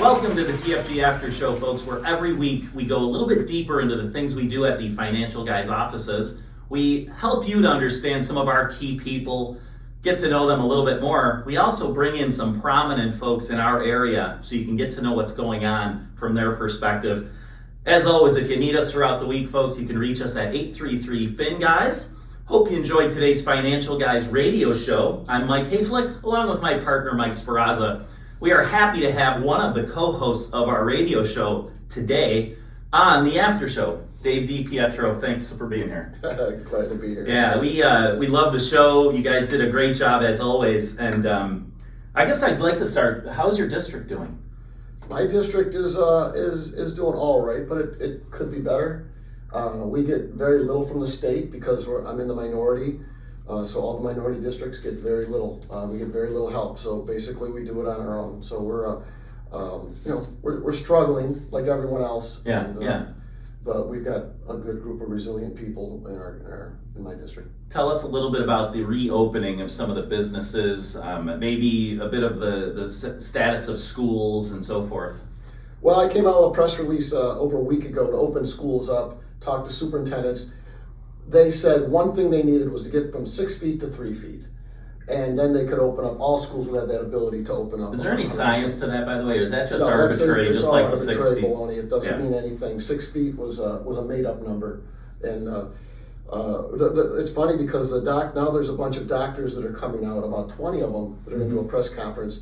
Welcome to the TFG Aftershow, folks, where every week we go a little bit deeper into the things we do at the financial guys' offices. We help you to understand some of our key people, get to know them a little bit more. We also bring in some prominent folks in our area so you can get to know what's going on from their perspective. As always, if you need us throughout the week, folks, you can reach us at 833-FIN-GUYS. Hope you enjoyed today's Financial Guys radio show. I'm Mike Hoeflich, along with my partner, Mike Sperrazza. We are happy to have one of the co-hosts of our radio show today on the After Show, Dave DiPietro. Thanks for being here. Glad to be here. Yeah, we love the show. You guys did a great job as always. And I guess I'd like to start. How's your district doing? My district is doing all right, but it could be better. We get very little from the state because I'm in the minority. So all the minority districts get very little. We get very little help. So basically, we do it on our own. So we're struggling like everyone else. Yeah, and, But we've got a good group of resilient people in my district. Tell us a little bit about the reopening of some of the businesses, maybe a bit of the status of schools and so forth. Well, I came out with a press release over a week ago to open schools up, talk to superintendents. They said one thing they needed was to get from 6 feet to 3 feet. And then they could open up, all schools would have that ability to open up. Is there any science to that, by the way, or is that just no, arbitrary, just like the 6 feet? Baloney. It doesn't mean anything. 6 feet was a made-up number. And it's funny because now there's a bunch of doctors that are coming out, about 20 of them, that are going to do a press conference.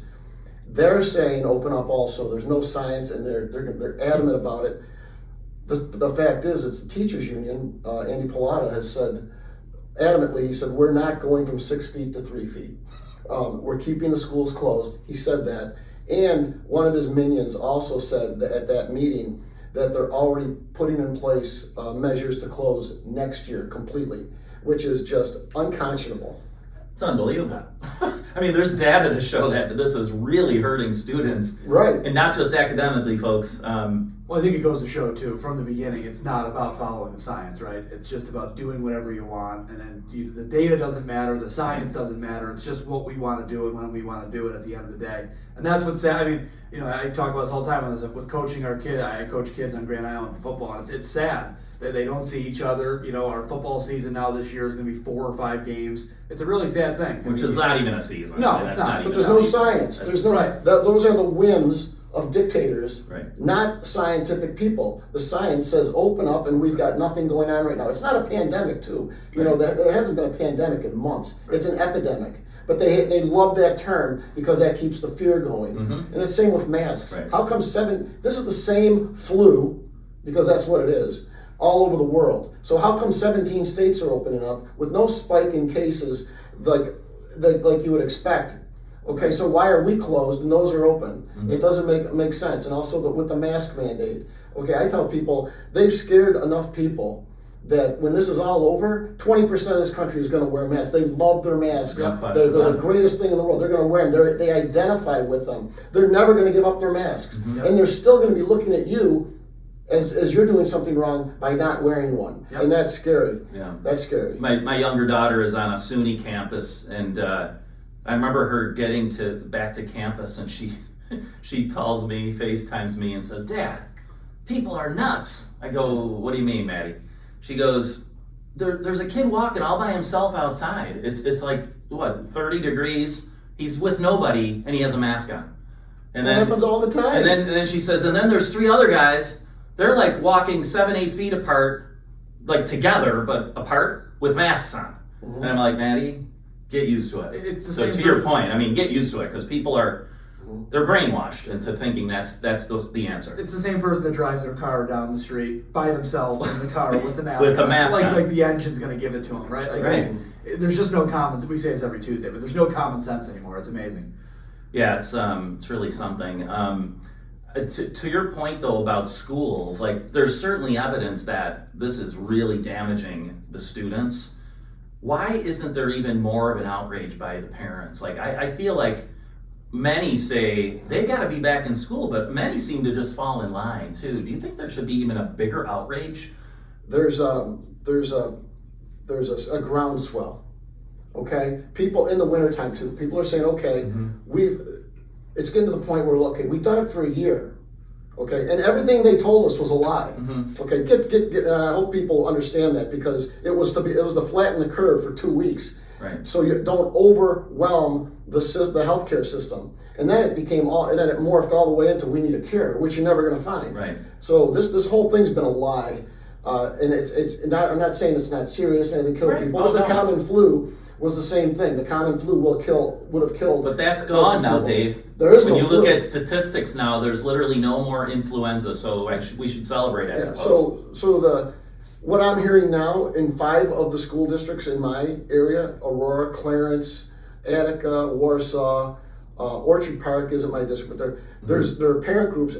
They're saying open up also. There's no science, and they're adamant about it. The fact is, it's the teachers union. Andy Pilata has said adamantly, he said, we're not going from 6 feet to 3 feet. We're keeping the schools closed. He said that. And one of his minions also said that at that meeting that they're already putting in place measures to close next year completely, which is just unconscionable. It's unbelievable. I mean, there's data to show that this is really hurting students. Right. And not just academically, folks. Well, I think it goes to show, too, from the beginning, it's not about following the science, right? It's just about doing whatever you want, and then the data doesn't matter, the science doesn't matter, it's just what we want to do and when we want to do it at the end of the day. And that's what's sad. I mean, I talk about this all the time with coaching our kids. I coach kids on Grand Island for football, and it's sad that they don't see each other. Our football season now this year is going to be 4 or 5 games. It's a really sad thing. Which is not even a season. No, it's not. But there's no science. Those are the whims of dictators, right. Not scientific people. The science says open up, and we've got nothing going on right now. It's not a pandemic, too. Right. There hasn't been a pandemic in months. Right. It's an epidemic. But they love that term because that keeps the fear going. Mm-hmm. And it's the same with masks. Right. How come this is the same flu, because that's what it is, all over the world. So how come 17 states are opening up with no spike in cases like you would expect? Okay, so why are we closed and those are open? Mm-hmm. It doesn't make sense. And also with the mask mandate. Okay, I tell people, they've scared enough people that when this is all over, 20% of this country is going to wear masks. They love their masks. They're the greatest thing in the world. They're going to wear them. They identify with them. They're never going to give up their masks. Mm-hmm. And they're still going to be looking at you as you're doing something wrong by not wearing one. Yep. And that's scary. Yeah. That's scary. My younger daughter is on a SUNY campus, and I remember her getting back to campus, and she calls me, FaceTimes me, and says, "Dad, people are nuts." I go, "What do you mean, Maddie?" She goes, there's a kid walking all by himself outside. It's like, 30 degrees. He's with nobody, and he has a mask on. And that happens all the time. And then she says, and then there's 3 other guys. They're like walking 7-8 feet apart, like together, but apart with masks on. Mm-hmm. And I'm like, Maddie, get used to it. It's the so same to your point, I mean, get used to it, because people they're brainwashed into thinking that's the answer. It's the same person that drives their car down the street by themselves in the car with the mask with the on. mask on. Like the engine's going to give it to them, right? Right. I mean, there's just no common. We say this every Tuesday, but there's no common sense anymore. It's amazing. Yeah, it's really something. To your point though about schools, like there's certainly evidence that this is really damaging the students. Why isn't there even more of an outrage by the parents? Like I feel like many say they got to be back in school, but many seem to just fall in line too. Do you think there should be even a bigger outrage? There's a groundswell. Okay, people in the wintertime too. People are saying, okay, it's getting to the point where, okay, we've done it for a year. Okay, and everything they told us was a lie. Okay, get. I hope people understand that, because it was to flatten the curve for 2 weeks. Right. So you don't overwhelm the healthcare system, and then it morphed all the way into we need a cure, which you're never going to find. Right. So this whole thing's been a lie, and it's not. I'm not saying it's not serious, it hasn't killed people, but the common flu was the same thing. The common flu would have killed. But that's gone now, people. Dave. There is when no you flu. look at statistics now, there's literally no more influenza. So we should celebrate, I suppose. So what I'm hearing now in 5 of the school districts in my area, Aurora, Clarence, Attica, Warsaw, Orchard Park isn't my district, but there are parent groups.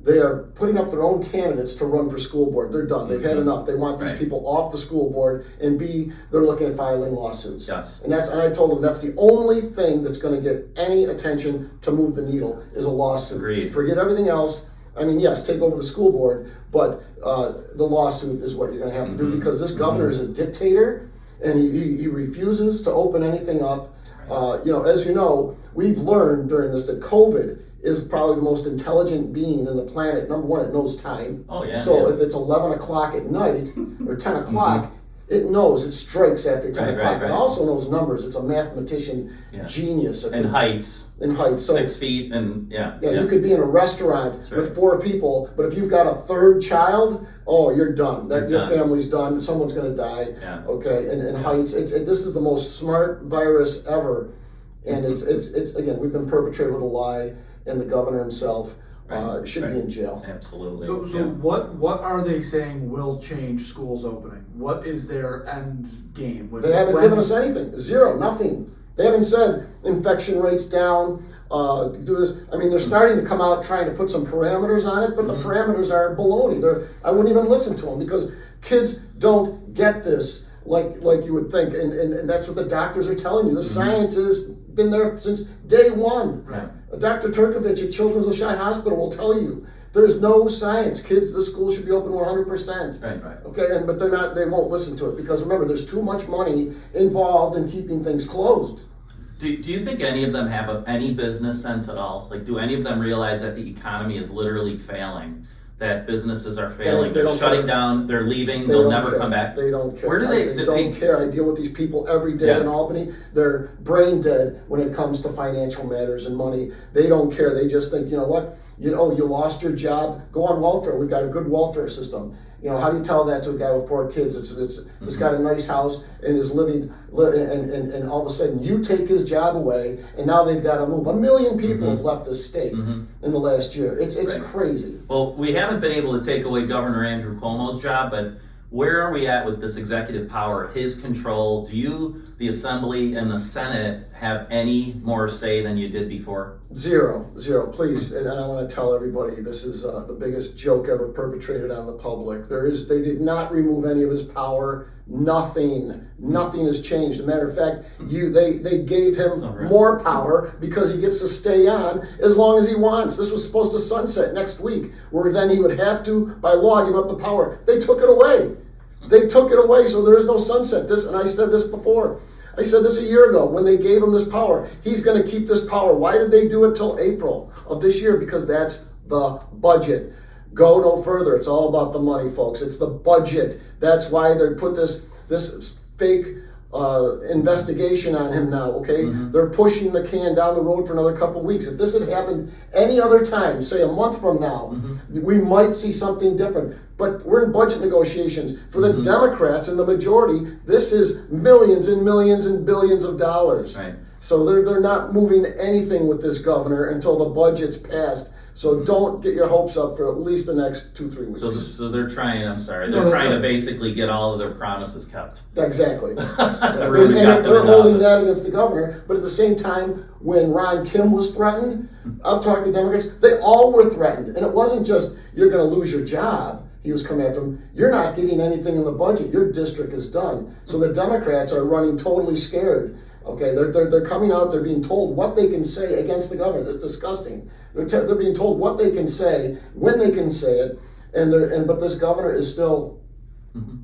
They are putting up their own candidates to run for school board. They're done. They've had enough. They want these people off the school board, and B, they're looking at filing lawsuits. Yes. And I told them that's the only thing that's going to get any attention to move the needle is a lawsuit. Agreed. Forget everything else. I mean, yes, take over the school board, but the lawsuit is what you're going to have to do, because this governor is a dictator, and he refuses to open anything up. As you know, we've learned during this that COVID is probably the most intelligent being in the planet. Number one, it knows time. Oh, yeah. So if it's 11 o'clock at night or 10 o'clock, it knows, it strikes after 10 o'clock. It also knows numbers. It's a mathematician genius. And heights. So 6 feet and you could be in a restaurant with 4 people, but if you've got a 3rd child, you're done. Your family's done. Someone's going to die. Yeah. Okay, and heights. This is the most smart virus ever, and it's again, we've been perpetrated with a lie, and the governor himself should be in jail. Absolutely. So what are they saying will change schools opening? What is their end game? They haven't given us anything. Zero, nothing. They haven't said infection rates down, do this. I mean, they're starting to come out trying to put some parameters on it, but the parameters are baloney. I wouldn't even listen to them, because kids don't get this like you would think, and that's what the doctors are telling you. The science has been there since day one. Right. Dr. Turkovich at Children's Lashai Hospital will tell you there's no science. Kids, the school should be open 100%. Right. Okay, but they're not. They won't listen to it, because remember, there's too much money involved in keeping things closed. Do you think any of them have any business sense at all? Like, do any of them realize that the economy is literally failing? That businesses are failing? They're shutting down. They're leaving. They'll never come back. They don't care. Where do they don't care. I deal with these people every day in Albany. They're brain dead when it comes to financial matters and money. They don't care. They just think, you know what? You lost your job. Go on welfare. We've got a good welfare system. How do you tell that to a guy with 4 kids? It's got a nice house and is living, and all of a sudden you take his job away, and now they've got to move. 1 million people have left this state in the last year. It's crazy. Well, we haven't been able to take away Governor Andrew Cuomo's job, but where are we at with this executive power, his control? Do you, the Assembly and the Senate, have any more say than you did before? Zero, please. And I want to tell everybody, this is the biggest joke ever perpetrated on the public. They did not remove any of his power. Nothing has changed. As a matter of fact, they gave him more power, because he gets to stay on as long as he wants. This was supposed to sunset next week, where then he would have to, by law, give up the power. They took it away. So there is no sunset. And I said this before. I said this a year ago when they gave him this power. He's going to keep this power. Why did they do it till April of this year? Because that's the budget. Go no further. It's all about the money, folks. It's the budget. That's why they put this fake investigation on him now, okay? They're pushing the can down the road for another couple weeks. If this had happened any other time, say a month from now, we might see something different. But we're in budget negotiations. For the Democrats and the majority, this is millions and millions and billions of dollars. Right. So they're not moving anything with this governor until the budget's passed. So don't get your hopes up for at least the next 2-3 weeks. So they're trying, they're trying to basically get all of their promises kept. Exactly. They're holding that against the governor, but at the same time, when Ron Kim was threatened, I've talked to Democrats, they all were threatened. And it wasn't just, you're going to lose your job. He was coming after him. You're not getting anything in the budget. Your district is done. So the Democrats are running totally scared. Okay, they're coming out. They're being told what they can say against the governor. That's disgusting. They're being told what they can say, when they can say it, but this governor is still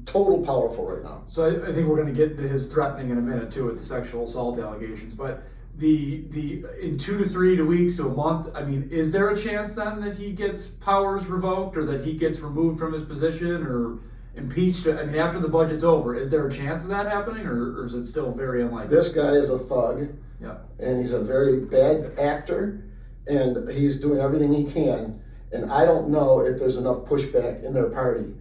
total powerful right now. So I think we're going to get to his threatening in a minute too, with the sexual assault allegations. But the in 2 to 3 weeks to a month, I mean, is there a chance then that he gets powers revoked or that he gets removed from his position or impeached? I mean, after the budget's over, is there a chance of that happening, or is it still very unlikely? This guy is a thug, Yeah. and he's a very bad actor, and he's doing everything he can. And I don't know if there's enough pushback in their party.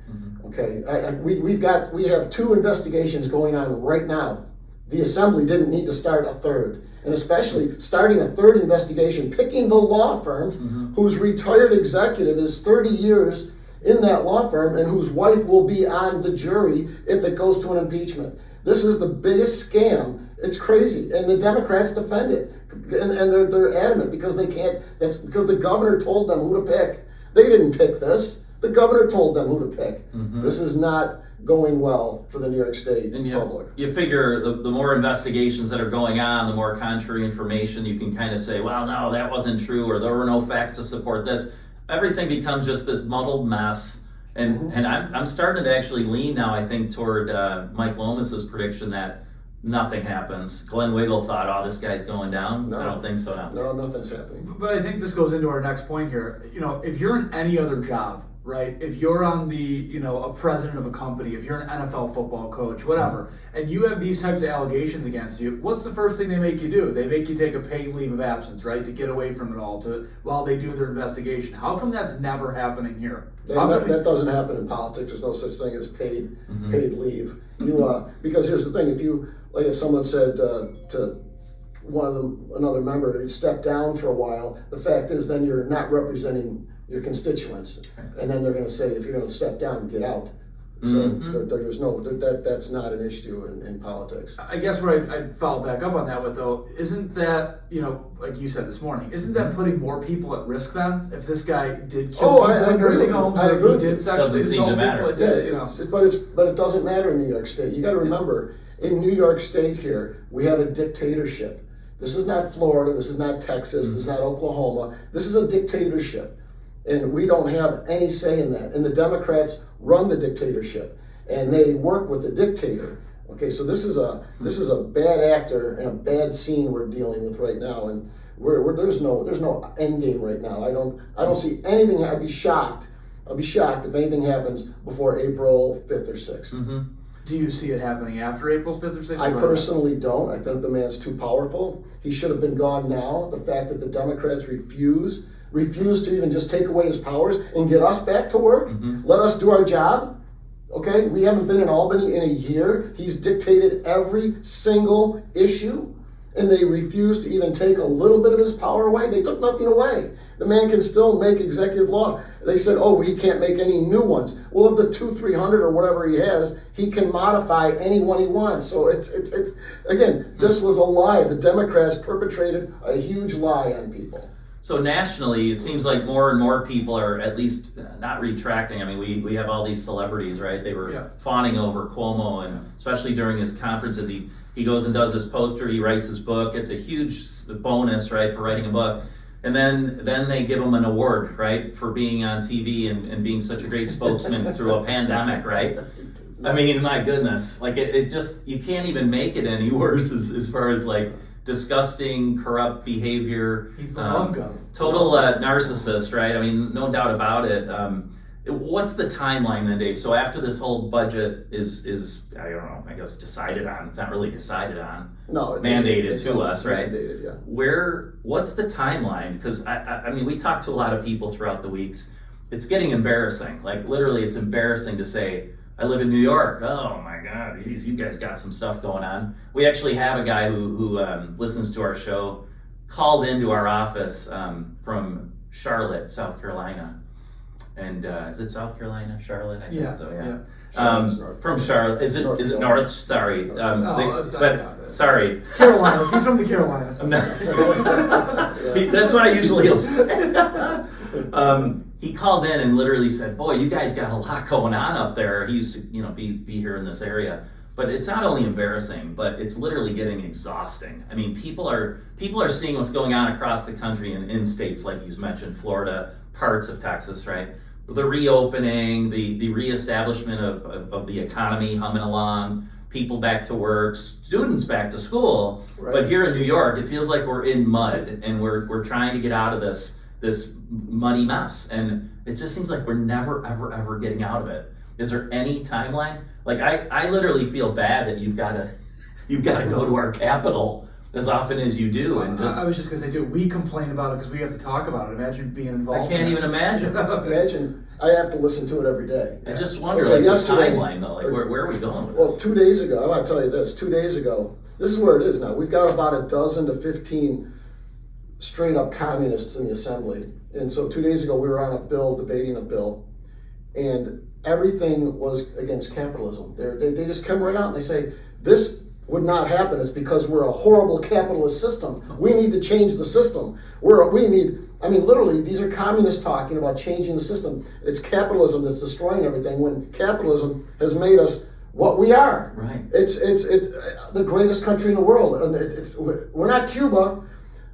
Okay, we have 2 investigations going on right now. The Assembly didn't need to start a third, and especially starting a third investigation, picking the law firm whose retired executive is 30 years in that law firm and whose wife will be on the jury if it goes to an impeachment. This is the biggest scam. It's crazy, and the Democrats defend it, and they're adamant because they can't. That's because the governor told them who to pick. They didn't pick this. The governor told them who to pick. This is not going well for the New York State public. You figure the more investigations that are going on, the more contrary information you can kind of say, well, no, that wasn't true, or there were no facts to support this. Everything becomes just this muddled mess. And I'm starting to actually lean now, I think, toward Mike Lomas's prediction that nothing happens. Glenn Wiggle thought, oh, this guy's going down. No. I don't think so now. No, nothing's happening. But I think this goes into our next point here. You know, if you're in any other job, right? If you're on the, you know, a president of a company, if you're an NFL football coach, whatever, and you have these types of allegations against you, what's the first thing they make you do? They make you take a paid leave of absence, right? To get away from it all while they do their investigation. How come that's never happening here? That doesn't happen in politics. There's no such thing as paid leave. Because here's the thing: if someone said to another member, step down for a while, the fact is then you're not representing your constituents, and then they're going to say, if you're going to step down, get out. So there's that's not an issue in politics. I guess what I'd follow back up on that with, though, isn't that, you know, like you said this morning, isn't that putting more people at risk then? If this guy did kill people in nursing homes, or if he did sexually assault people, it did, you know. But it doesn't matter in New York State. You got to remember, in New York State here, we have a dictatorship. This is not Florida. This is not Texas. This is not Oklahoma. This is a dictatorship. And we don't have any say in that. And the Democrats run the dictatorship, and they work with the dictator. Okay, so this is a bad actor and a bad scene we're dealing with right now, and there's no end game right now. I don't see anything. I'd be shocked if anything happens before April 5th or 6th. Do you see it happening after April 5th or 6th? I personally don't. I think the man's too powerful. He should have been gone now. The fact that the Democrats refuse to even just take away his powers and get us back to work, let us do our job. Okay, we haven't been in Albany in a year. He's dictated every single issue, and they refuse to even take a little bit of his power away. They took nothing away. The man can still make executive law. They said, oh, he can't make any new ones. Well, of the 200-300 or whatever he has, he can modify any one he wants. So it's again, this was a lie. The Democrats perpetrated a huge lie on people. So nationally, it seems like more and more people are at least not retracting. I mean, we have all these celebrities, right? They were fawning over Cuomo, and especially during his conferences, he goes and does his poster, he writes his book. It's a huge bonus, right, for writing a book. And then they give him an award, right, for being on TV and being such a great spokesman through a pandemic, right? I mean, my goodness, like it just, you can't even make it any worse as far as like disgusting, corrupt behavior. He's the love god. Total narcissist, right? I mean, no doubt about it. What's the timeline then, Dave? So after this whole budget is I don't know, I guess decided on. It's not really decided on. No, it's mandated to us, right? Mandated, yeah. What's the timeline? Because I mean, we talked to a lot of people throughout the weeks. It's getting embarrassing. Like literally, it's embarrassing to say, I live in New York. Oh my God, you guys got some stuff going on. We actually have a guy who listens to our show, called into our office from Charlotte, South Carolina. And is it South Carolina, Charlotte? I think so. Yeah. From Charlotte. Is it North? Sorry. Sorry. Carolinas. He's from the Carolinas. That's what I usually will say. He called in and literally said, "Boy, you guys got a lot going on up there." He used to, be here in this area. But it's not only embarrassing, but it's literally getting exhausting. I mean, people are seeing what's going on across the country and in states like you mentioned, Florida, parts of Texas, right? The reopening, the reestablishment of the economy humming along. people back to work, students back to school. Right. But here in New York, it feels like we're in mud, and we're trying to get out of this muddy mess, and it just seems like we're never ever getting out of it. Is there any timeline? Like I literally feel bad that you've got to go to our capital as often as you do. And I was just gonna say too, we complain about it because we have to talk about it. Imagine being involved. I can't even imagine. Imagine, I have to listen to it every day. I just wonder, Okay, like, yesterday- the timeline though, like where are we going with Well, this? 2 days ago, I want to tell you this. 2 days ago, this is where it is now. We've got about a dozen to 15 straight up communists in the assembly. And so 2 days ago, we were on a bill, debating a bill, and everything was against capitalism. They just come right out and they say, this would not happen. It's because we're a horrible capitalist system. We need to change the system. Literally, these are communists talking about changing the system. It's capitalism that's destroying everything when capitalism has made us what we are. Right. It's the greatest country in the world. And we're not Cuba,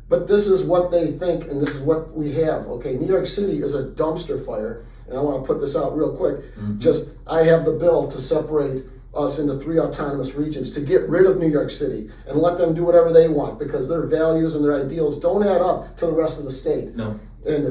but this is what they think and this is what we have. Okay, New York City is a dumpster fire. And I want to put this out real quick. Mm-hmm. I have the bill to separate us into 3 autonomous regions, to get rid of New York City and let them do whatever they want, because their values and their ideals don't add up to the rest of the state. No. And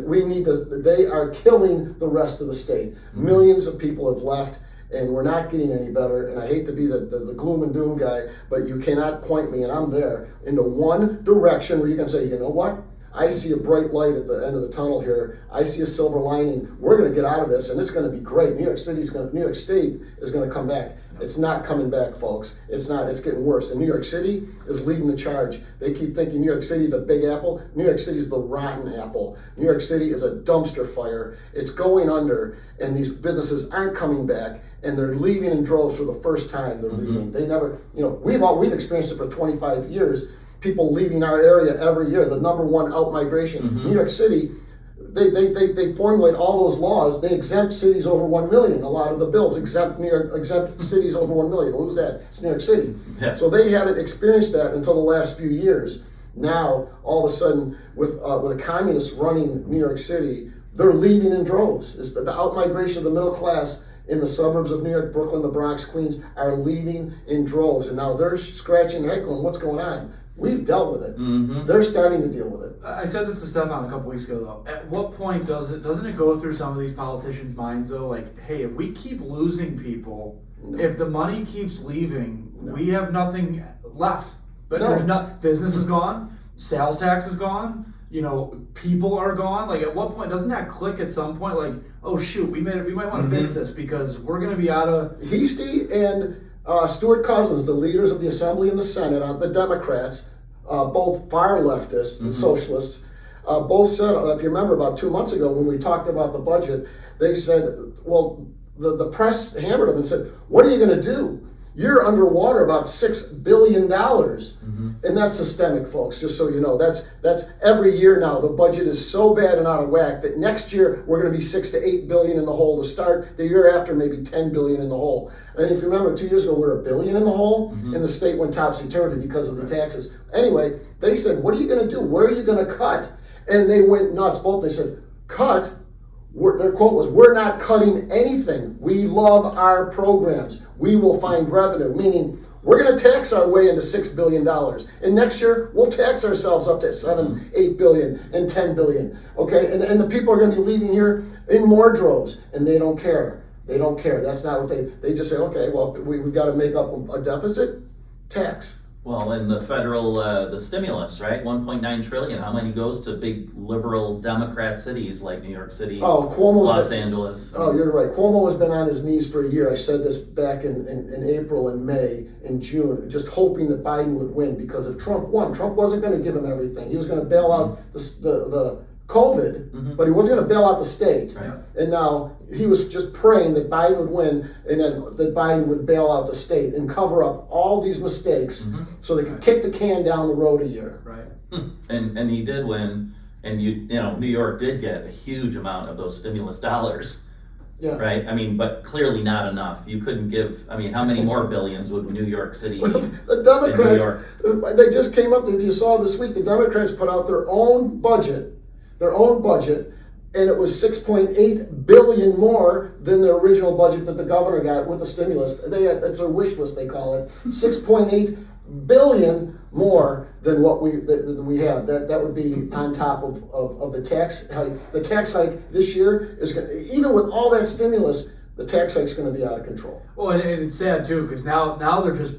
they are killing the rest of the state. Mm-hmm. Millions of people have left, and we're not getting any better. And I hate to be the gloom and doom guy, but you cannot point me, and I'm there, into one direction where you can say, you know what? I see a bright light at the end of the tunnel here. I see a silver lining. We're going to get out of this, and it's going to be great. New York State is going to come back. It's not coming back, folks. It's not. It's getting worse. And New York City is leading the charge. They keep thinking New York City, the big apple. New York City is the rotten apple. New York City is a dumpster fire. It's going under, and these businesses aren't coming back, and they're leaving in droves for the first time. They're leaving. They never, we've experienced it for 25 years. People leaving our area every year. The number one out migration. New York City. They formulate all those laws. They exempt cities over 1 million. A lot of the bills exempt cities over 1 million. Who's that? It's New York City. Yeah. So they haven't experienced that until the last few years. Now, all of a sudden, with the communists running New York City, they're leaving in droves. The outmigration of the middle class in the suburbs of New York, Brooklyn, the Bronx, Queens, are leaving in droves. And now they're scratching their head going, what's going on? We've dealt with it. They're starting to deal with it. I said this to Stefan a couple weeks ago, though. At what point doesn't it go through some of these politicians' minds, though? Like, hey, if we keep losing people, if the money keeps leaving, we have nothing left. But there's business is gone, sales tax is gone. People are gone. Like, at what point doesn't that click at some point? Like, oh shoot, we might want to fix this because we're going to be out of. Heastie and Stuart Cousins, the leaders of the Assembly and the Senate, the Democrats, both far leftists and socialists, both said, if you remember about 2 months ago when we talked about the budget, they said, well, the press hammered them and said, what are you going to do? You're underwater about $6 billion. And that's systemic, folks, just so you know. That's every year now. The budget is so bad and out of whack that next year we're going to be 6 to 8 billion in the hole to start. The year after, maybe 10 billion in the hole. And if you remember, 2 years ago, we were $1 billion in the hole, and the state went topsy-turvy because of the taxes. Anyway, they said, what are you going to do? Where are you going to cut? And they went nuts. Both they said, cut? Their quote was, we're not cutting anything. We love our programs. We will find revenue, meaning we're going to tax our way into $6 billion. And next year, we'll tax ourselves up to 7, 8 billion and 10 billion. Okay, and the people are going to be leaving here in more droves, and they don't care. They don't care. That's not what they just say, okay, well, we've got to make up a deficit, tax. Well, and the federal, the stimulus, right? 1.9 trillion. How many goes to big liberal Democrat cities like New York City, Los Angeles? Oh, you're right. Cuomo has been on his knees for a year. I said this back in April and May and June, just hoping that Biden would win because if Trump won, Trump wasn't going to give him everything. He was going to bail out the COVID, but he wasn't going to bail out the state. Right. And now he was just praying that Biden would win and then that Biden would bail out the state and cover up all these mistakes so they could kick the can down the road a year. Right. And he did win, and New York did get a huge amount of those stimulus dollars. Yeah. Right? I mean, but clearly not enough. You couldn't give, how many more billions would New York City need? The Democrats, they just came up, if you saw this week, the Democrats put out their own budget, and it was 6.8 billion more than the original budget that the governor got with the stimulus. It's a wish list, they call it. 6.8 billion more than what we have. That would be on top of the tax hike. The tax hike this year is going, even with all that stimulus, the tax hike's going to be out of control. Well, and it's sad too, because now they're just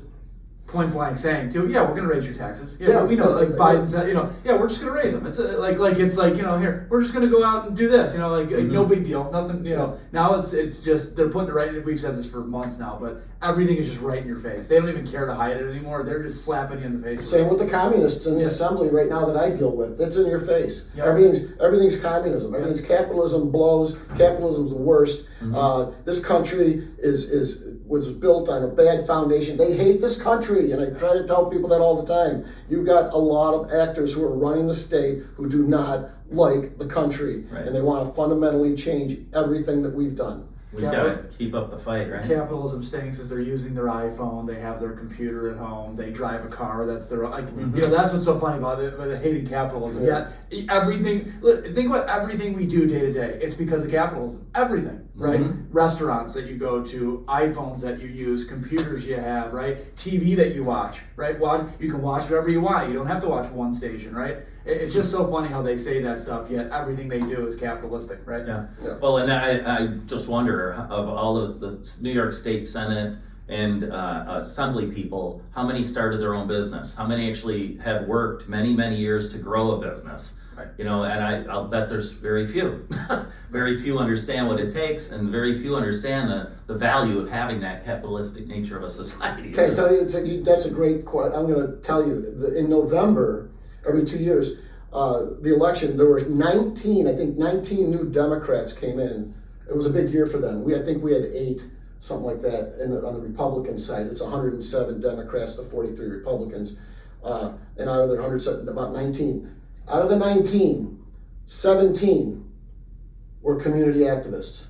point blank saying too, yeah, we're going to raise your taxes. Yeah, we know, like Biden said, yeah, we're just going to raise them. It's like here, we're just going to go out and do this, no big deal, nothing, Now it's just, they're putting it right in, we've said this for months now, but everything is just right in your face. They don't even care to hide it anymore. They're just slapping you in the face. Same with the communists in the assembly right now that I deal with. That's in your face. Yeah. Everything's communism. Everything's capitalism blows. Capitalism's the worst. This country was built on a bad foundation. They hate this country, and I try to tell people that all the time. You've got a lot of actors who are running the state who do not like the country, and they want to fundamentally change everything that we've done. We gotta keep up the fight, right? Capitalism stinks as they're using their iPhone, they have their computer at home, they drive a car, that's their, that's what's so funny about it, about hating capitalism. Yeah. Think about everything we do day to day, it's because of capitalism. Everything, right? Restaurants that you go to, iPhones that you use, computers you have, right? TV that you watch, right? You can watch whatever you want, you don't have to watch one station, right? It's just so funny how they say that stuff, yet everything they do is capitalistic, right? Yeah. Well, and I just wonder, of all of the New York State Senate and Assembly people, how many started their own business? How many actually have worked many, many years to grow a business? Right. And I'll bet there's very few. Very few understand what it takes, and very few understand the value of having that capitalistic nature of a society. Can I tell you, that's a great question. I'm going to tell you, in November, every 2 years, the election, there were 19 new Democrats came in. It was a big year for them. I think we had 8, something like that, on the Republican side. It's 107 Democrats to 43 Republicans. And out of the 107, about 19. Out of the 19, 17 were community activists.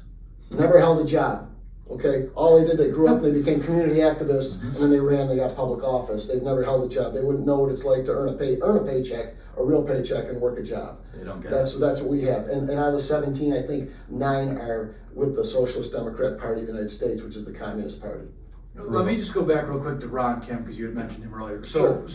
Never held a job. Okay, all they grew up, they became community activists, and then they got public office. They've never held a job. They wouldn't know what it's like to earn a paycheck, a real paycheck, and work a job. So you don't get that's what we have. And out of the 17, I think 9 are with the Socialist Democrat Party of the United States, which is the Communist Party. Let me just go back real quick to Ron Kemp, because you had mentioned him earlier. Sure.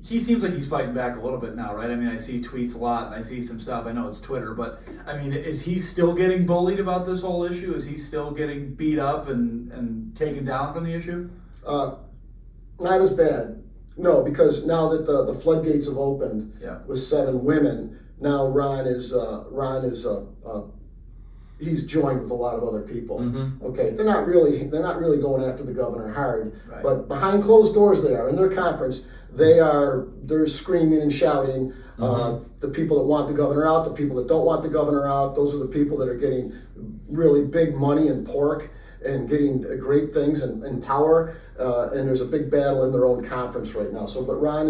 He seems like he's fighting back a little bit now, right? I see tweets a lot, and I see some stuff. I know it's Twitter, but is he still getting bullied about this whole issue? Is he still getting beat up and taken down from the issue? Not as bad. No, because now that the floodgates have opened with 7 women, now Ron is he's joined with a lot of other people. Okay, they're not really going after the governor hard, right. But behind closed doors they are. In their conference, they're screaming and shouting. The people that want the governor out, the people that don't want the governor out, those are the people that are getting really big money and pork and getting great things and power. And there's a big battle in their own conference right now. But Ron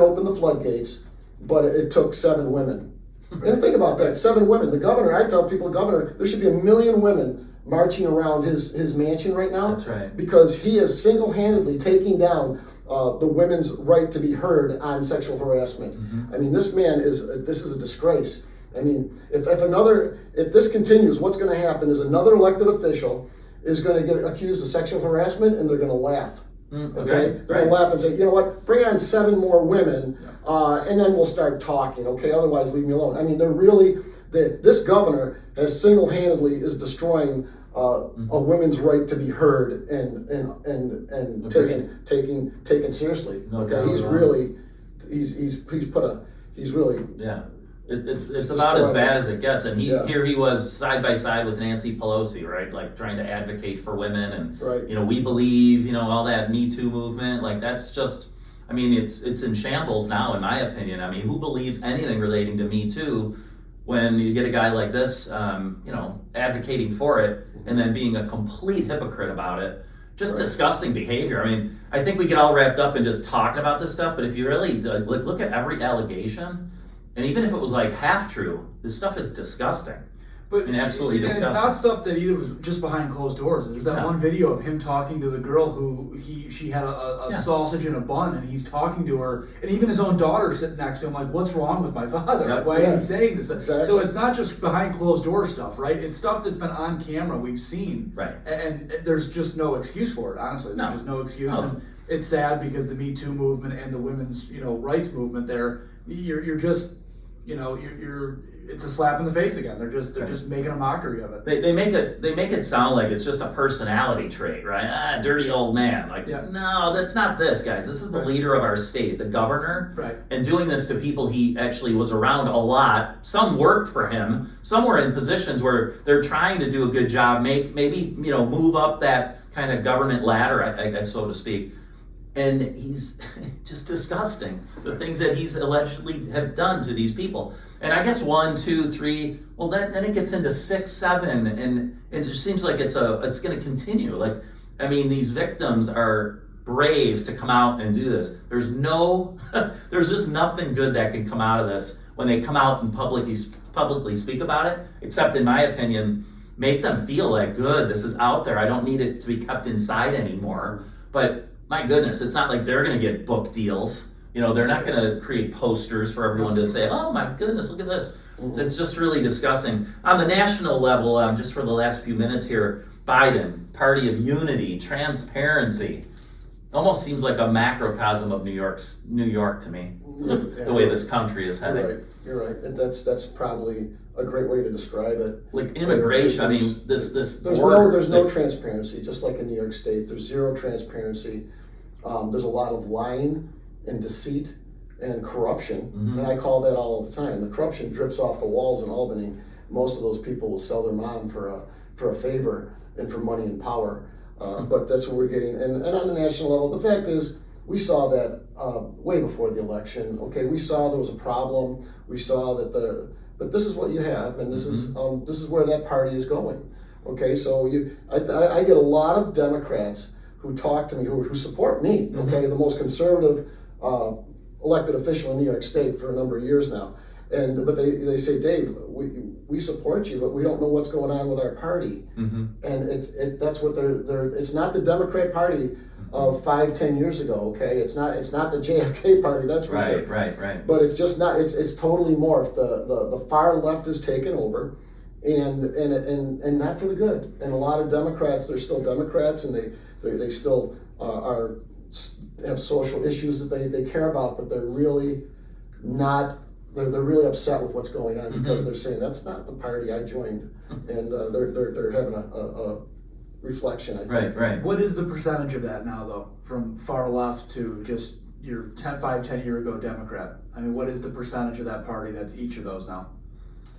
opened the floodgates, but it took 7 women. And think about that, 7 women. The governor, I tell people, there should be 1 million women marching around his mansion right now. That's right. Because he is single-handedly taking down the women's right to be heard on sexual harassment. This man this is a disgrace. If this continues, what's going to happen is another elected official is going to get accused of sexual harassment, and they're going to laugh. Okay? They're going to laugh and say, you know what, bring on 7 more women, and then we'll start talking, okay? Otherwise, leave me alone. This governor has single-handedly is destroying a woman's right to be heard and taken seriously. He's really It's about as bad as it gets, and here he was side by side with Nancy Pelosi, right? Like trying to advocate for women, and we believe, all that Me Too movement. Like that's just, it's in shambles now, in my opinion. Who believes anything relating to Me Too when you get a guy like this, advocating for it, and then being a complete hypocrite about it? Just disgusting behavior. I think we get all wrapped up in just talking about this stuff, but if you really look at every allegation. And even if it was like half true, this stuff is disgusting. But absolutely and disgusting. it's not stuff that either was just behind closed doors. There's that one video of him talking to the girl who she had a sausage in a bun, and he's talking to her, and even his own daughter sitting next to him, like, what's wrong with my father? Like, why is he saying this? Exactly. So it's not just behind closed door stuff, right? It's stuff that's been on camera, we've seen, Right. And there's just no excuse for it. Honestly, there's just no excuse. And it's sad because the Me Too movement and the women's rights movement, you're just you're it's a slap in the face again. They're just making a mockery of it. They make it sound like it's just a personality trait, right? Dirty old man. Like, no, that's not this, guys. This is the leader of our state, the governor. Right. And doing this to people he actually was around a lot. Some worked for him. Some were in positions where they're trying to do a good job, maybe move up that kind of government ladder, I guess, so to speak. And he's just disgusting, the things that he's allegedly have done to these people. And I guess 1, 2, 3, well, then it gets into 6, 7, and it just seems like it's going to continue. Like, I mean, these victims are brave to come out and do this. There's just nothing good that can come out of this when they come out and publicly speak about it, except in my opinion, make them feel like, good, this is out there. I don't need it to be kept inside anymore. But my goodness, it's not like they're going to get book deals. They're not going to create posters for everyone to say, oh my goodness, look at this. Mm-hmm. It's just really disgusting. On the national level, just for the last few minutes here, Biden, party of unity, transparency, almost seems like a macrocosm of New York to me, the way this country is heading. You're right. That's probably a great way to describe it. Like immigration, I mean, this there's no transparency, just like in New York State. There's zero transparency. There's a lot of lying and deceit and corruption, and I call that all the time. The corruption drips off the walls in Albany. Most of those people will sell their mom for a favor and for money and power. But that's what we're getting. And on the national level, the fact is, we saw that way before the election. Okay, we saw there was a problem. We saw that but this is what you have, and this is where that party is going. Okay, so I get a lot of Democrats who talk to me, who support me. Okay, the most conservative elected official in New York State for a number of years now, but they say, Dave, we support you, but we don't know what's going on with our party, and that's what they're. It's not the Democrat Party of 5-10 years ago. Okay, it's not the JFK Party. That's for sure. Right. But it's just not. It's totally morphed. The far left has taken over, and not for the good. And a lot of Democrats, they're still Democrats, and they still have social issues that they care about, but they're really not. They're really upset with what's going on because they're saying that's not the party I joined, and they're having a reflection, I think. Right. What is the percentage of that now, though, from far left to just your 10 year ago Democrat? I mean, what is the percentage of that party that's each of those now?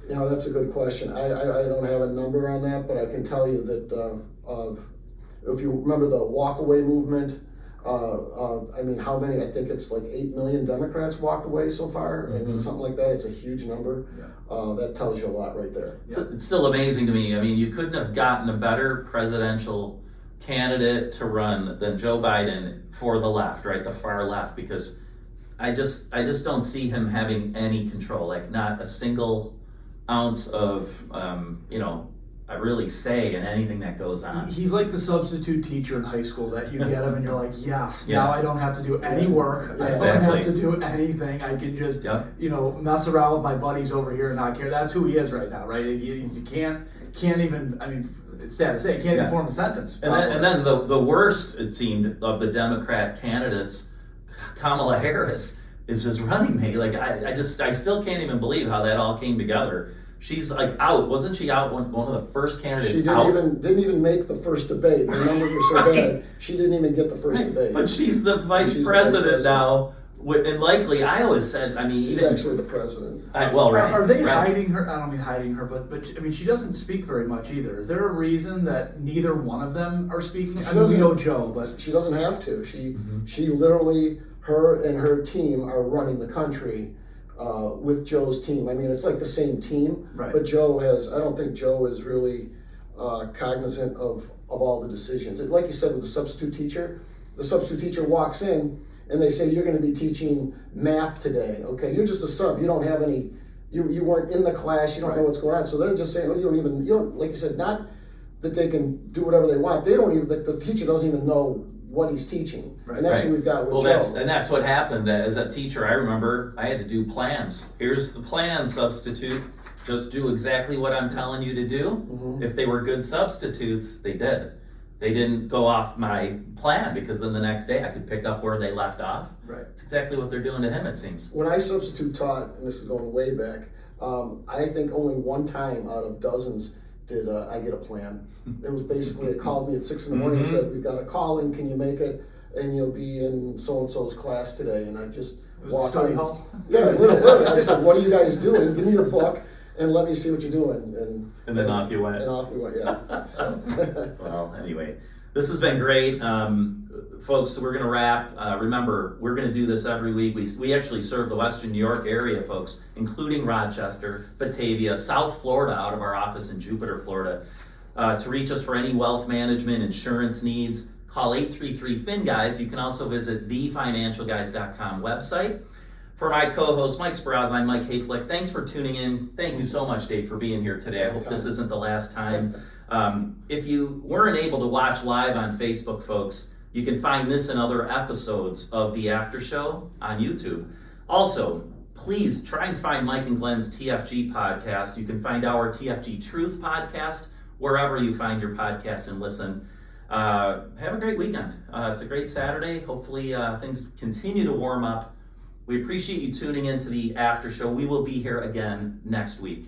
That's a good question. I don't have a number on that, but I can tell you that if you remember the walkaway movement, I mean, how many? I think it's like 8 million Democrats walked away so far. I mean, something like that. It's a huge number. That tells you a lot right there. It's still amazing to me. I mean, you couldn't have gotten a better presidential candidate to run than Joe Biden for the left, right? The far left, because I just don't see him having any control, like not a single ounce of, I really say in anything that goes on. He's like the substitute teacher in high school that you get him and you're like, yes, now I don't have to do any work. I don't have to do anything. I can just, mess around with my buddies over here and not care. That's who he is right now, right? You can't even, I mean, it's sad to say, he can't even form a sentence. And then the worst, it seemed, of the Democrat candidates, Kamala Harris, is just running me. Like, I still can't even believe how that all came together. She's like out, wasn't she out one of the first candidates? She didn't even make the first debate. Her numbers were so bad, she didn't even get the first debate. But she's the vice president now, and likely, I always said, I mean, she's actually the president. Are they hiding her? I don't mean hiding her, but I mean, she doesn't speak very much either. Is there a reason that neither one of them are speaking? I mean, we know Joe, but she doesn't have to. She literally, her and her team are running the country. With Joe's team. I mean, it's like the same team, right. But I don't think Joe is really cognizant of all the decisions. Like you said with the substitute teacher walks in and they say, you're going to be teaching math today. Okay, you're just a sub. You don't have any You weren't in the class, you don't know what's going on. So they're just saying, oh, you don't, like you said, not that they can do whatever they want. They don't even, the teacher doesn't even know what he's teaching. And that's what we've got with Joe. That's what happened. As a teacher, I remember I had to do plans. Here's the plan, substitute. Just do exactly what I'm telling you to do. If they were good substitutes, they did. They didn't go off my plan, because then the next day I could pick up where they left off. Right. It's exactly what they're doing to him, it seems. When I substitute taught, and this is going way back, I think only one time out of dozens did I get a plan. It was basically, they called me at 6 in the morning and said, we've got a call in, can you make it? And you'll be in so-and-so's class today. And I just walked study in. hall? Yeah, literally. I said, what are you guys doing? Give me your book and let me see what you're doing. And then off you went. And off we went, yeah. So. Well, anyway, this has been great. Folks, so we're going to wrap. Remember, we're going to do this every week. We actually serve the Western New York area, folks, including Rochester, Batavia, South Florida, out of our office in Jupiter, Florida. To reach us for any wealth management, insurance needs, call 833-FIN-GUYS. You can also visit thefinancialguys.com website. For my co-host, Mike Sperrazza, I'm Mike Hoeflich. Thanks for tuning in. Thank you so much, Dave, for being here today. I hope this isn't the last time. If you weren't able to watch live on Facebook, folks, you can find this and other episodes of the After Show on YouTube. Also, please try and find Mike and Glenn's TFG podcast. You can find our TFG Truth podcast wherever you find your podcasts and listen. Have a great weekend. It's a great Saturday. Hopefully things continue to warm up. We appreciate you tuning into the After Show. We will be here again next week.